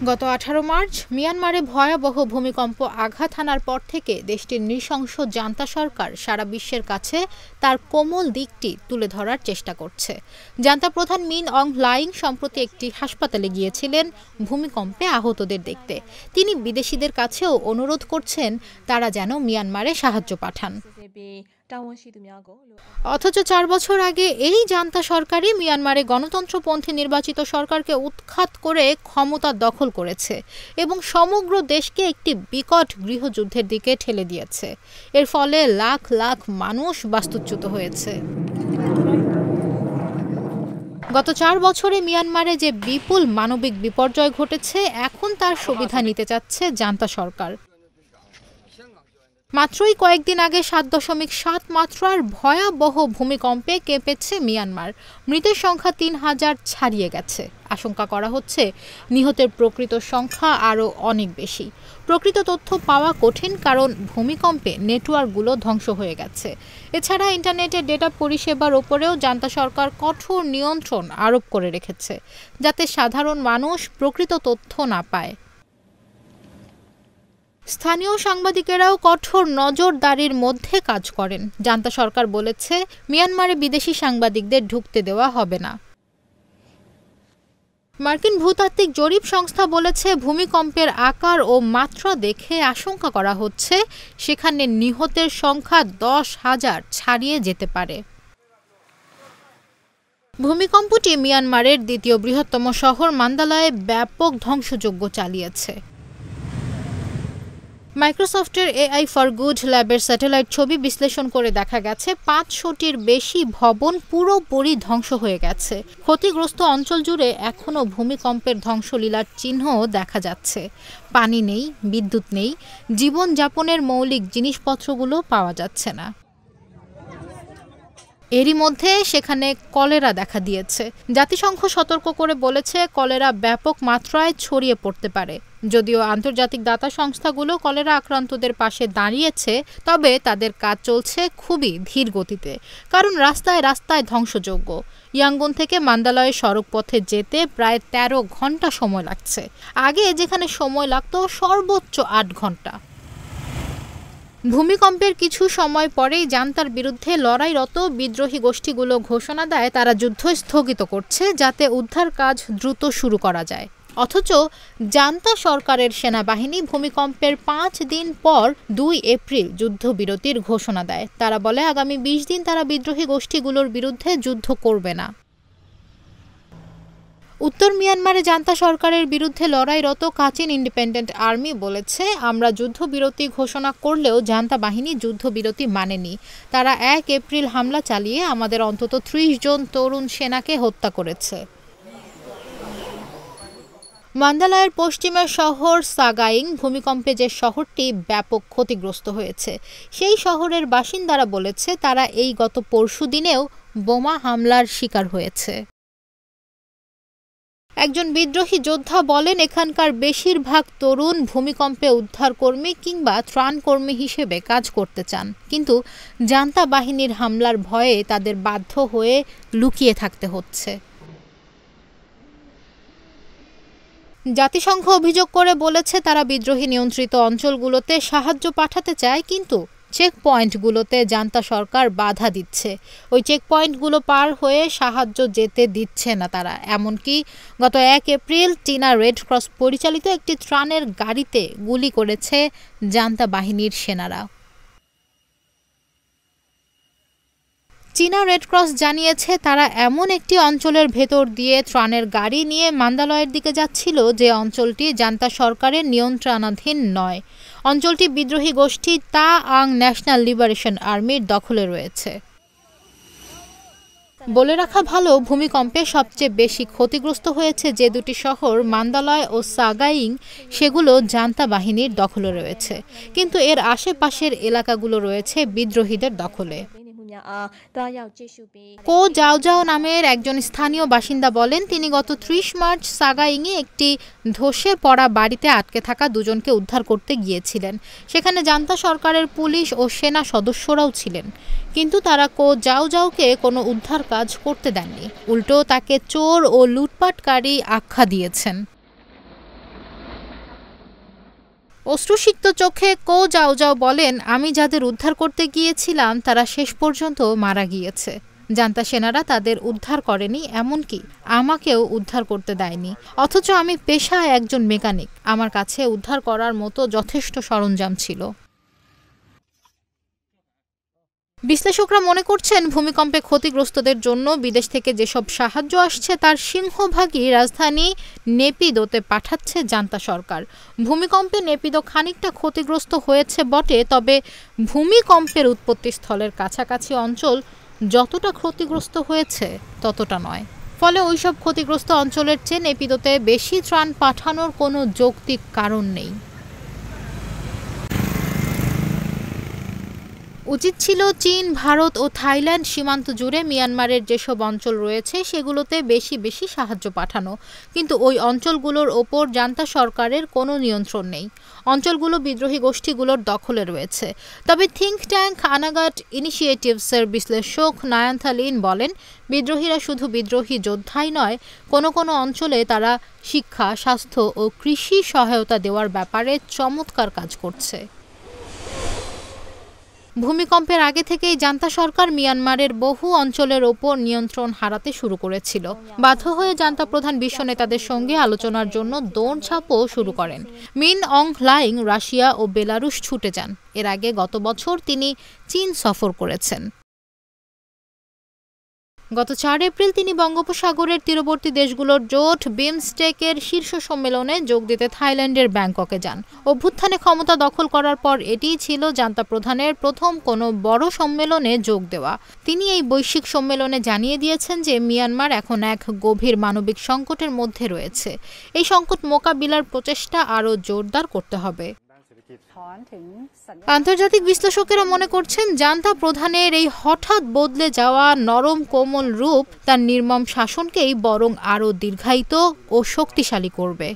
গত 18 মার্চ মিয়ানমারে ভয়াবহ ভূমিকম্প আঘাত হানার পর থেকে দেশটির নৃশংস জান্তা সরকার সারা বিশ্বের কাছে তার কোমল দিকটি তুলে ধরার চেষ্টা করছে। জান্তা প্রধান মিন অং হ্লাইং সম্প্রতি একটি হাসপাতালে গিয়েছিলেন ভূমিকম্পে আহতদের দেখতে। তিনি বিদেশিদের কাছেও অনুরোধ করছেন তারা যেন মিয়ানমারে সাহায্য পাঠান। অথচ 4 বছর আগে এই জান্তা সরকারই মিয়ানমারে গণতন্ত্রপন্থী নির্বাচিত সরকারকে উৎখাত করে ক্ষমতা দখল করেছে এবং সমগ্র দেশকে একটি বিকট গৃহযুদ্ধের দিকে ঠেলে দিয়েছে। এর ফলে লাখ লাখ মানুষ বাস্তুচ্যুত হয়েছে। গত 4 বছরে মিয়ানমারে যে বিপুল মানবিক বিপর্যয় ঘটেছে, এখন তার সুবিধা নিতে চাচ্ছে জান্তা সরকার। মাত্রই কয়েকদিন আগে 7.7 মাত্রার ভয়াবহ ভূমিকম্পে কেঁপেছে মিয়ানমার। মৃতের সংখ্যা 3000 ছাড়িয়ে গেছে। আশঙ্কা করা হচ্ছে নিহতের প্রকৃত সংখ্যা আরও অনেক বেশি। প্রকৃত তথ্য পাওয়া কঠিন, কারণ ভূমিকম্পে নেটওয়ার্কগুলো ধ্বংস হয়ে গেছে। এছাড়া ইন্টারনেটের ডেটা পরিষেবার ওপরেও জান্তা সরকার কঠোর নিয়ন্ত্রণ আরোপ করে রেখেছে, যাতে সাধারণ মানুষ প্রকৃত তথ্য না পায়। স্থানীয় সাংবাদিকেরাও কঠোর নজরদারির মধ্যে কাজ করেন। জান্তা সরকার বলেছে মিয়ানমারে বিদেশি সাংবাদিকদের ঢুকতে দেওয়া হবে না। মার্কিন ভূতাত্ত্বিক জরিপ সংস্থা বলেছে ভূমিকম্পের আকার ও মাত্রা দেখে আশঙ্কা করা হচ্ছে সেখানে নিহতের সংখ্যা 10,000 ছাড়িয়ে যেতে পারে। ভূমিকম্পটি মিয়ানমারের দ্বিতীয় বৃহত্তম শহর মান্দালয়ে ব্যাপক ধ্বংসযজ্ঞ চালিয়েছে। মাইক্রোসফটের AI ফর গুড ল্যাবের স্যাটেলাইট ছবি বিশ্লেষণ করে দেখা গেছে 500টির বেশি ভবন পুরোপুরি ধ্বংস হয়ে গেছে। ক্ষতিগ্রস্ত অঞ্চল জুড়ে এখনও ভূমিকম্পের ধ্বংসলীলার চিহ্ন দেখা যাচ্ছে। পানি নেই, বিদ্যুৎ নেই, জীবনযাপনের মৌলিক জিনিসপত্রগুলো পাওয়া যাচ্ছে না। এরই মধ্যে সেখানে কলেরা দেখা দিয়েছে। জাতিসংঘ সতর্ক করে বলেছে কলেরা ব্যাপক মাত্রায় ছড়িয়ে পড়তে পারে। যদিও আন্তর্জাতিক দাতা সংস্থাগুলো কলেরা আক্রান্তদের পাশে দাঁড়িয়েছে, তবে তাদের কাজ চলছে খুবই ধীর গতিতে, কারণ রাস্তায় রাস্তায় ধ্বংসযজ্ঞ। ইয়াঙ্গুন থেকে মান্দালয়ের সড়ক পথে যেতে প্রায় 13 ঘন্টা সময় লাগছে। আগে যেখানে সময় লাগত সর্বোচ্চ 8 ঘন্টা। ভূমিকম্পের কিছু সময় পরেই জান্তার বিরুদ্ধে লড়াইরত বিদ্রোহী গোষ্ঠীগুলো ঘোষণা দেয় তারা যুদ্ধ স্থগিত করছে, যাতে উদ্ধার কাজ দ্রুত শুরু করা যায়। অথচ জান্তা সরকারের সেনাবাহিনী ভূমিকম্পের 5 দিন পর 2 এপ্রিল যুদ্ধবিরতির ঘোষণা দেয়। তারা বলে আগামী 20 দিন তারা বিদ্রোহী গোষ্ঠীগুলোর বিরুদ্ধে যুদ্ধ করবে না। উত্তর মিয়ানমারে জান্তা সরকারের বিরুদ্ধে লড়াইরত কাচিন ইন্ডিপেন্ডেন্ট আর্মি বলেছে, আমরা যুদ্ধবিরতি ঘোষণা করলেও জান্তা বাহিনী যুদ্ধবিরতি মানেনি। তারা 1 এপ্রিল হামলা চালিয়ে আমাদের অন্তত 30 জন তরুণ সেনাকে হত্যা করেছে। মান্দালয়ের পশ্চিমের শহর সাগাইং ভূমিকম্পে যে শহরটি ব্যাপক ক্ষতিগ্রস্ত হয়েছে, সেই শহরের বাসিন্দারা বলেছে তারা এই গত পরশুদিনেও বোমা হামলার শিকার হয়েছে। একজন বিদ্রোহী যোদ্ধা বলেন, এখানকার বেশিরভাগ তরুণ ভূমিকম্পে উদ্ধারকর্মী কিংবা ত্রাণকর্মী হিসেবে কাজ করতে চান, কিন্তু জান্তা বাহিনীর হামলার ভয়ে তাদের বাধ্য হয়ে লুকিয়ে থাকতে হচ্ছে। জাতিসংঘ অভিযোগ করে বলেছে তারা বিদ্রোহী নিয়ন্ত্রিত অঞ্চলগুলোতে সাহায্য পাঠাতে চায়, কিন্তু চেকপয়েন্টগুলোতে জান্তা সরকার বাধা দিচ্ছে। ওই চেকপয়েন্টগুলো পার হয়ে সাহায্য যেতে দিচ্ছে না তারা। এমনকি গত 1 এপ্রিল চীনা রেড ক্রস পরিচালিত একটি ত্রাণের গাড়িতে গুলি করেছে জান্তা বাহিনীর সেনারা। চীনা রেড ক্রস জানিয়েছে তারা এমন একটি অঞ্চলের ভেতর দিয়ে ত্রাণের গাড়ি নিয়ে মান্দালয়ের দিকে যাচ্ছিল, যে অঞ্চলটি জান্তা সরকারের নিয়ন্ত্রণাধীন নয়। অঞ্চলটি বিদ্রোহী গোষ্ঠী তা আং ন্যাশনাল লিবারেশন আর্মির দখলে রয়েছে। বলে রাখা ভালো, ভূমিকম্পে সবচেয়ে বেশি ক্ষতিগ্রস্ত হয়েছে যে 2টি শহর মান্দালয় ও সাগাইং, সেগুলো জান্তা বাহিনীর দখলে রয়েছে, কিন্তু এর আশেপাশের এলাকাগুলো রয়েছে বিদ্রোহীদের দখলে। কো জাও জাও নামের একজন স্থানীয় বাসিন্দা বলেন, তিনি গত 30 মার্চ সাগাইংয়ে একটি ধসে পড়া বাড়িতে আটকে থাকা 2 জনকে উদ্ধার করতে গিয়েছিলেন। সেখানে জান্তা সরকারের পুলিশ ও সেনা সদস্যরাও ছিলেন, কিন্তু তারা কো জাও জাওকে কোনো উদ্ধার কাজ করতে দেননি। উল্টো তাকে চোর ও লুটপাটকারী আখ্যা দিয়েছেন। অশ্রুসিক্ত চোখে কো যাও যাও বলেন, আমি যাদের উদ্ধার করতে গিয়েছিলাম তারা শেষ পর্যন্ত মারা গিয়েছে। জান্তা সেনারা তাদের উদ্ধার করেনি, এমনকি আমাকেও উদ্ধার করতে দেয়নি। অথচ আমি পেশায় একজন মেকানিক, আমার কাছে উদ্ধার করার মতো যথেষ্ট সরঞ্জাম ছিল। বিশ্লেষকরা মনে করছেন, ভূমিকম্পে ক্ষতিগ্রস্তদের জন্য বিদেশ থেকে যেসব সাহায্য আসছে তার সিংহভাগই রাজধানী নেপিদোতে পাঠাচ্ছে জান্তা সরকার। ভূমিকম্পে নেপিদো খানিকটা ক্ষতিগ্রস্ত হয়েছে বটে, তবে ভূমিকম্পের উৎপত্তিস্থলের কাছাকাছি অঞ্চল যতটা ক্ষতিগ্রস্ত হয়েছে ততটা নয়। ফলে ওইসব ক্ষতিগ্রস্ত অঞ্চলের চেয়ে নেপিদোতে বেশি ত্রাণ পাঠানোর কোনো যৌক্তিক কারণ নেই। উচিত ছিল চীন, ভারত ও থাইল্যান্ড সীমান্ত জুড়ে মিয়ানমারের যেসব অঞ্চল রয়েছে সেগুলোতে বেশি বেশি সাহায্য পাঠানো, কিন্তু ওই অঞ্চলগুলোর ওপর জান্তা সরকারের কোনো নিয়ন্ত্রণ নেই। অঞ্চলগুলো বিদ্রোহী গোষ্ঠীগুলোর দখলে রয়েছে। তবে থিঙ্ক ট্যাঙ্ক আনাগাট ইনিশিয়েটিভসের বিশ্লেষক নায়ান্থা লিন বলেন, বিদ্রোহীরা শুধু বিদ্রোহী যোদ্ধাই নয়, কোনো কোনো অঞ্চলে তারা শিক্ষা, স্বাস্থ্য ও কৃষি সহায়তা দেওয়ার ব্যাপারে চমৎকার কাজ করছে। ভূমিকম্পের আগে থেকেই জান্তা সরকার মিয়ানমারের বহু অঞ্চলের ওপর নিয়ন্ত্রণ হারাতে শুরু করেছিল। বাধ্য হয়ে জান্তা প্রধান বিশ্ব নেতাদের সঙ্গে আলোচনার জন্য দৌড়ঝাঁপও শুরু করেন। মিন অং হ্লাইং রাশিয়া ও বেলারুশ ছুটে যান। এর আগে গত বছর তিনি চীন সফর করেছেন। গত 4 এপ্রিল তিনি বঙ্গোপসাগরের তীরবর্তী দেশগুলোর জোট বিমস্টেকের শীর্ষ সম্মেলনে যোগ দিতে থাইল্যান্ডের ব্যাংককে যান। অভ্যুত্থানে ক্ষমতা দখল করার পর এটিই ছিল জান্তা প্রধানের প্রথম কোনো বড় সম্মেলনে যোগ দেওয়া। তিনি এই বৈশ্বিক সম্মেলনে জানিয়ে দিয়েছেন যে মিয়ানমার এখন এক গভীর মানবিক সংকটের মধ্যে রয়েছে। এই সংকট মোকাবিলার প্রচেষ্টা আরও জোরদার করতে হবে। আন্তর্জাতিক বিশ্লেষকেরা মনে করছেন, জান্তা প্রধানের এই হঠাৎ বদলে যাওয়া নরম কোমল রূপ তার নির্মম শাসনকেই বরং আরও দীর্ঘায়িত ও শক্তিশালী করবে।